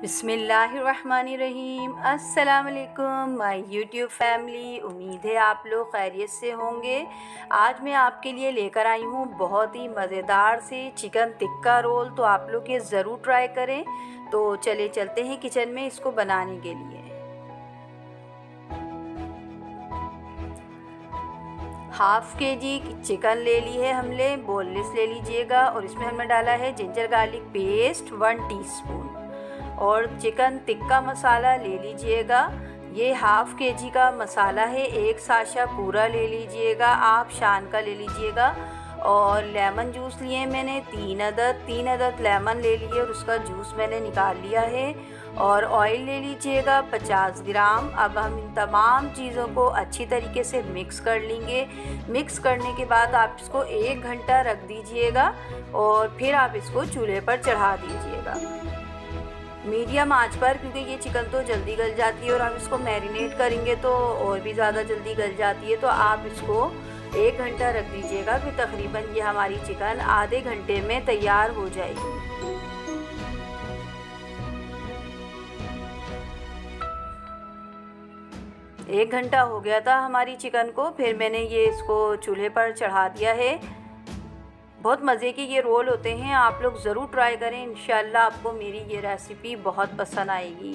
बिस्मिल्लाहिर्रहमानिर्रहीम। अस्सलाम वालेकुम माय यूट्यूब फैमिली। उम्मीद है आप लोग खैरियत से होंगे। आज मैं आपके लिए लेकर आई हूँ बहुत ही मज़ेदार से चिकन टिक्का रोल, तो आप लोग ये ज़रूर ट्राई करें। तो चले चलते हैं किचन में इसको बनाने के लिए। हाफ़ केजी चिकन ले ली है हमने, बोनलेस ले लीजिएगा। और इसमें हमने डाला है जिंजर गार्लिक पेस्ट 1 टीस्पून और चिकन टिक्का मसाला ले लीजिएगा। ये हाफ़ केजी का मसाला है, एक साशा पूरा ले लीजिएगा, आप शान का ले लीजिएगा। और लेमन जूस लिए मैंने 3 अदद लेमन ले लिए और उसका जूस मैंने निकाल लिया है। और ऑयल ले लीजिएगा 50 ग्राम। अब हम इन तमाम चीज़ों को अच्छी तरीके से मिक्स कर लेंगे। मिक्स करने के बाद आप इसको 1 घंटा रख दीजिएगा और फिर आप इसको चूल्हे पर चढ़ा दीजिएगा मीडियम आंच पर, क्योंकि ये चिकन तो जल्दी गल जाती है और हम इसको मैरिनेट करेंगे तो और भी ज़्यादा जल्दी गल जाती है। तो आप इसको 1 घंटा रख दीजिएगा। फिर तकरीबन ये हमारी चिकन आधे घंटे में तैयार हो जाएगी। एक घंटा हो गया था हमारी चिकन को, फिर मैंने ये इसको चूल्हे पर चढ़ा दिया है। बहुत मज़े के ये रोल होते हैं, आप लोग ज़रूर ट्राई करें। इंशाल्लाह आपको मेरी ये रेसिपी बहुत पसंद आएगी।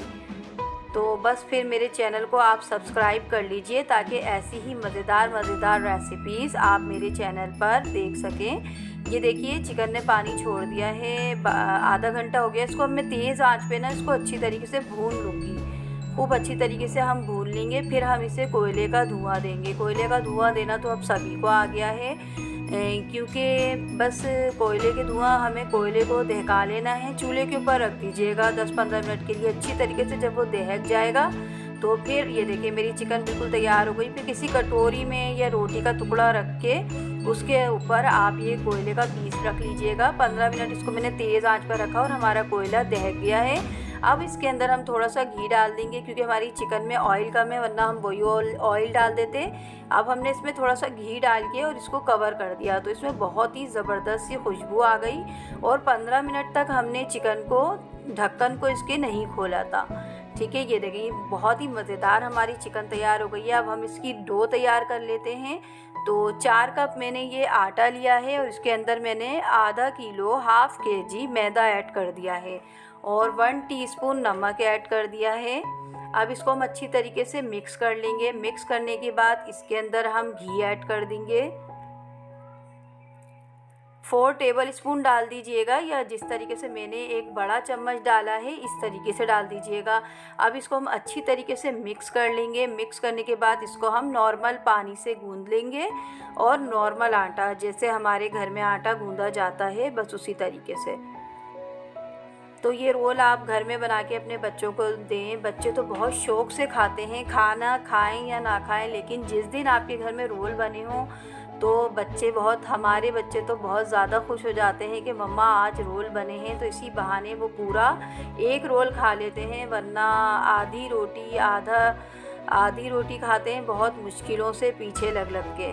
तो बस फिर मेरे चैनल को आप सब्सक्राइब कर लीजिए ताकि ऐसी ही मज़ेदार रेसिपीज़ आप मेरे चैनल पर देख सकें। ये देखिए चिकन ने पानी छोड़ दिया है, आधा घंटा हो गया। इसको अब मैं तेज़ आंच पे ना इसको अच्छी तरीके से भून लूँगी। खूब अच्छी तरीके से हम भून लेंगे, फिर हम इसे कोयले का धुआं देंगे। कोयले का धुआं देना तो अब सभी को आ गया है, क्योंकि बस कोयले के धुआं, हमें कोयले को दहका लेना है। चूल्हे के ऊपर रख दीजिएगा 10-15 मिनट के लिए अच्छी तरीके से। जब वो दहक जाएगा तो फिर ये देखिए मेरी चिकन बिल्कुल तैयार हो गई। फिर किसी कटोरी में या रोटी का टुकड़ा रख के उसके ऊपर आप ये कोयले का पीस रख लीजिएगा। 15 मिनट इसको मैंने तेज़ आंच पर रखा और हमारा कोयला दहक गया है। अब इसके अंदर हम थोड़ा सा घी डाल देंगे, क्योंकि हमारी चिकन में ऑयल कम है, वरना हम वही ऑयल डाल देते। अब हमने इसमें थोड़ा सा घी डाल के और इसको कवर कर दिया, तो इसमें बहुत ही ज़बरदस्त सी खुशबू आ गई। और 15 मिनट तक हमने चिकन को, ढक्कन को इसके नहीं खोला था। ठीक है, ये देखिए बहुत ही मज़ेदार हमारी चिकन तैयार हो गई है। अब हम इसकी डो तैयार कर लेते हैं। तो 4 कप मैंने ये आटा लिया है और इसके अंदर मैंने आधा किलो हाफ़ केजी मैदा ऐड कर दिया है और 1 टीस्पून नमक ऐड कर दिया है। अब इसको हम अच्छी तरीके से मिक्स कर लेंगे। मिक्स करने के बाद इसके अंदर हम घी ऐड कर देंगे। 4 टेबल स्पून डाल दीजिएगा, या जिस तरीके से मैंने एक बड़ा चम्मच डाला है इस तरीके से डाल दीजिएगा। अब इसको हम अच्छी तरीके से मिक्स कर लेंगे। मिक्स करने के बाद इसको हम नॉर्मल पानी से गूंद लेंगे और नॉर्मल आटा, जैसे हमारे घर में आटा गूंदा जाता है, बस उसी तरीके से। तो ये रोल आप घर में बना के अपने बच्चों को दें। बच्चे तो बहुत शौक़ से खाते हैं, खाना खाएं या ना खाएं, लेकिन जिस दिन आपके घर में रोल बने हों तो हमारे बच्चे तो बहुत ज़्यादा खुश हो जाते हैं कि मम्मा आज रोल बने हैं। तो इसी बहाने वो पूरा एक रोल खा लेते हैं, वरना आधी रोटी खाते हैं बहुत मुश्किलों से पीछे लग के।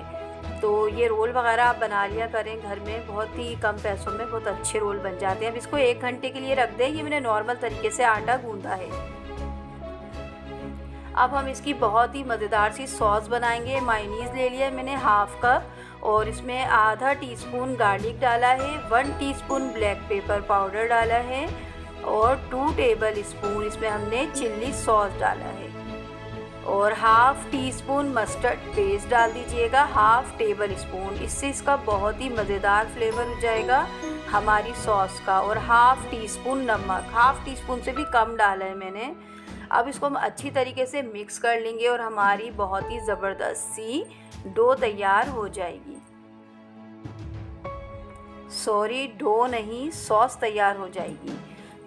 तो ये रोल वगैरह आप बना लिया करें घर में, बहुत ही कम पैसों में बहुत अच्छे रोल बन जाते हैं। अब इसको 1 घंटे के लिए रख दें। ये मैंने नॉर्मल तरीके से आटा गूंदा है। अब हम इसकी बहुत ही मज़ेदार सी सॉस बनाएंगे। मायोनीज़ ले लिया मैंने हाफ़ कप और इसमें आधा टीस्पून गार्लिक डाला है, 1 टीस्पून ब्लैक पेपर पाउडर डाला है और 2 टेबल स्पून इसमें हमने चिल्ली सॉस डाला है और हाफ़ टीस्पून मस्टर्ड पेस्ट डाल दीजिएगा, हाफ़ टेबल स्पून। इससे इसका बहुत ही मज़ेदार फ्लेवर हो जाएगा हमारी सॉस का। और हाफ़ टीस्पून नमक, हाफ़ टीस्पून से भी कम डाला है मैंने। अब इसको हम अच्छी तरीके से मिक्स कर लेंगे और हमारी बहुत ही ज़बरदस्त सी डो तैयार हो जाएगी। सॉरी, डो नहीं, सॉस तैयार हो जाएगी।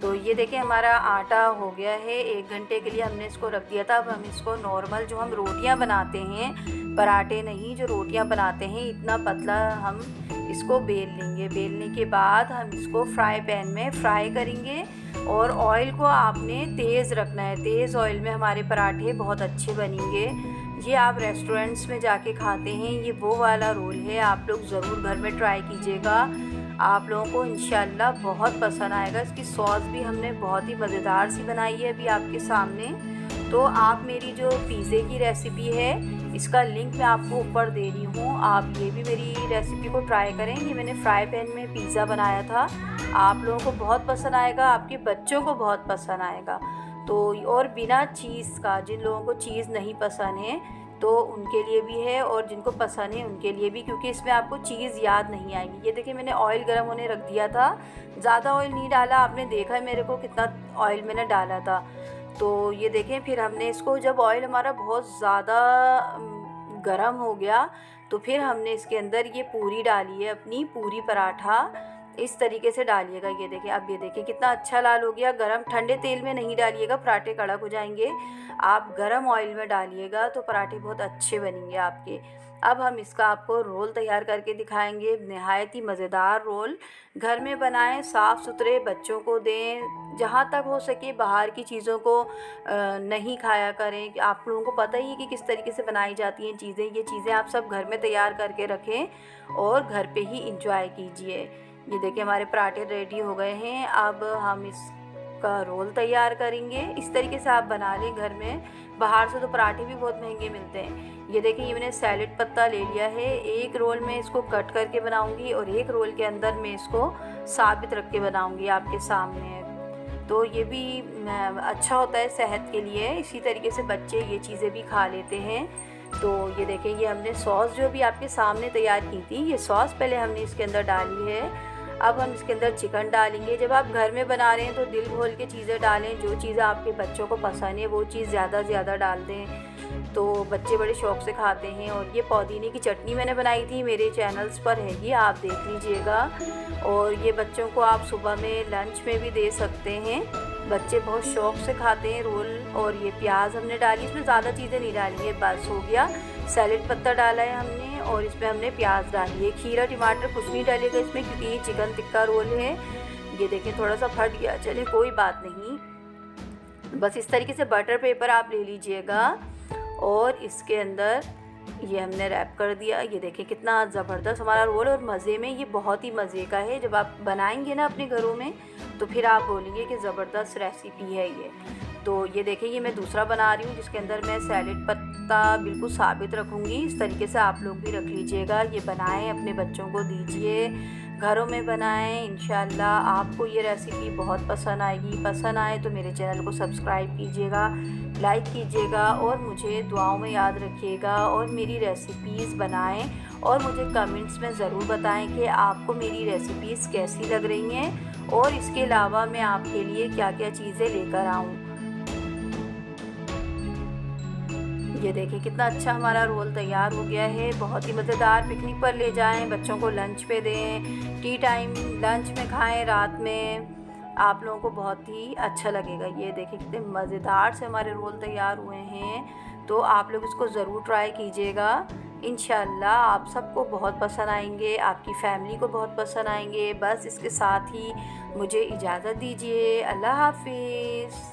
तो ये देखिए हमारा आटा हो गया है। 1 घंटे के लिए हमने इसको रख दिया था। अब हम इसको नॉर्मल जो हम रोटियां बनाते हैं, पराठे नहीं, जो रोटियां बनाते हैं, इतना पतला हम इसको बेल लेंगे। बेलने के बाद हम इसको फ्राई पैन में फ्राई करेंगे और ऑयल को आपने तेज़ रखना है। तेज़ ऑयल में हमारे पराठे बहुत अच्छे बनेंगे। ये आप रेस्टोरेंट्स में जाके खाते हैं, ये वो वाला रोल है। आप लोग ज़रूर घर में ट्राई कीजिएगा। आप लोगों को इंशाल्लाह बहुत पसंद आएगा। इसकी सॉस भी हमने बहुत ही मज़ेदार सी बनाई है अभी आपके सामने। तो आप मेरी जो पिज़्ज़े की रेसिपी है इसका लिंक मैं आपको ऊपर दे रही हूँ, आप ये भी मेरी रेसिपी को ट्राई करें। ये मैंने फ्राई पैन में पिज़्ज़ा बनाया था, आप लोगों को बहुत पसंद आएगा, आपके बच्चों को बहुत पसंद आएगा। तो और बिना चीज़ का, जिन लोगों को चीज़ नहीं पसंद है तो उनके लिए भी है, और जिनको पसंद है उनके लिए भी, क्योंकि इसमें आपको चीज़ याद नहीं आएगी। ये देखिए मैंने ऑयल गर्म होने रख दिया था, ज़्यादा ऑयल नहीं डाला, आपने देखा है मेरे को कितना ऑयल मैंने डाला था। तो ये देखें, फिर हमने इसको, जब ऑयल हमारा बहुत ज़्यादा गरम हो गया तो फिर हमने इसके अंदर ये पूरी डाली है, अपनी पूरी पराठा इस तरीके से डालिएगा। ये देखिए, अब ये देखिए कितना अच्छा लाल हो गया। गरम ठंडे तेल में नहीं डालिएगा, पराठे कड़क हो जाएंगे। आप गरम ऑयल में डालिएगा तो पराठे बहुत अच्छे बनेंगे आपके। अब हम इसका आपको रोल तैयार करके दिखाएंगे, नहायत ही मज़ेदार रोल। घर में बनाएं, साफ़ सुथरे, बच्चों को दें। जहाँ तक हो सके बाहर की चीज़ों को नहीं खाया करें। आप लोगों को पता ही है कि किस तरीके से बनाई जाती हैं चीज़ें। ये चीज़ें आप सब घर में तैयार करके रखें और घर पे ही इंजॉय कीजिए। ये देखिए हमारे पराठे रेडी हो गए हैं। अब हम इसका रोल तैयार करेंगे। इस तरीके से आप बना लें घर में। बाहर से तो पराठे भी बहुत महंगे मिलते हैं। ये देखिए, ये मैंने सैलेड पत्ता ले लिया है। एक रोल में इसको कट करके बनाऊंगी और एक रोल के अंदर मैं इसको साबित रख के बनाऊंगी आपके सामने। तो ये भी अच्छा होता है सेहत के लिए। इसी तरीके से बच्चे ये चीज़ें भी खा लेते हैं। तो ये देखें, ये हमने सॉस जो भी आपके सामने तैयार की थी, ये सॉस पहले हमने इसके अंदर डाली है। अब हम इसके अंदर चिकन डालेंगे। जब आप घर में बना रहे हैं तो दिल खोल के चीज़ें डालें। जो चीज़ें आपके बच्चों को पसंद है वो चीज़ ज़्यादा डाल दें, तो बच्चे बड़े शौक़ से खाते हैं। और ये पुदीने की चटनी मैंने बनाई थी, मेरे चैनल्स पर है, ये आप देख लीजिएगा। और ये बच्चों को आप सुबह में लंच में भी दे सकते हैं, बच्चे बहुत शौक़ से खाते हैं रोल। और ये प्याज हमने डाली, इसमें ज़्यादा चीज़ें नहीं डाली है, बस हो गया। सैलेड पत्ता डाला है हमने और इसमें हमने प्याज डाली है। खीरा टमाटर कुछ नहीं डालेगा इसमें, क्योंकि ये चिकन टिक्का रोल है। ये देखें थोड़ा सा फट गया, चलिए कोई बात नहीं। बस इस तरीके से बटर पेपर आप ले लीजिएगा और इसके अंदर ये हमने रैप कर दिया। ये देखें कितना ज़बरदस्त हमारा रोल, और मज़े में ये बहुत ही मज़े का है। जब आप बनाएंगे ना अपने घरों में तो फिर आप बोलेंगे कि ज़बरदस्त रेसिपी है ये। तो ये देखें, ये मैं दूसरा बना रही हूँ जिसके अंदर मैं सैलेड पत्ता बिल्कुल साबित रखूँगी। इस तरीके से आप लोग भी रख लीजिएगा। ये बनाएं, अपने बच्चों को दीजिए, घरों में बनाएं। इंशाल्लाह आपको ये रेसिपी बहुत पसंद आएगी। पसंद आए तो मेरे चैनल को सब्सक्राइब कीजिएगा, लाइक कीजिएगा और मुझे दुआओं में याद रखिएगा। और मेरी रेसिपीज़ बनाएं और मुझे कमेंट्स में ज़रूर बताएं कि आपको मेरी रेसिपीज़ कैसी लग रही हैं और इसके अलावा मैं आपके लिए क्या क्या चीज़ें लेकर आऊँ। ये देखिए कितना अच्छा हमारा रोल तैयार हो गया है। बहुत ही मज़ेदार, पिकनिक पर ले जाएं, बच्चों को लंच पे दें, टी टाइम लंच में खाएं, रात में आप लोगों को बहुत ही अच्छा लगेगा। ये देखिए कितने मज़ेदार से हमारे रोल तैयार हुए हैं। तो आप लोग इसको ज़रूर ट्राई कीजिएगा। इंशाल्लाह आप सबको बहुत पसंद आएंगे, आपकी फैमिली को बहुत पसंद आएंगे। बस इसके साथ ही मुझे इजाज़त दीजिए। अल्लाह हाफिज़।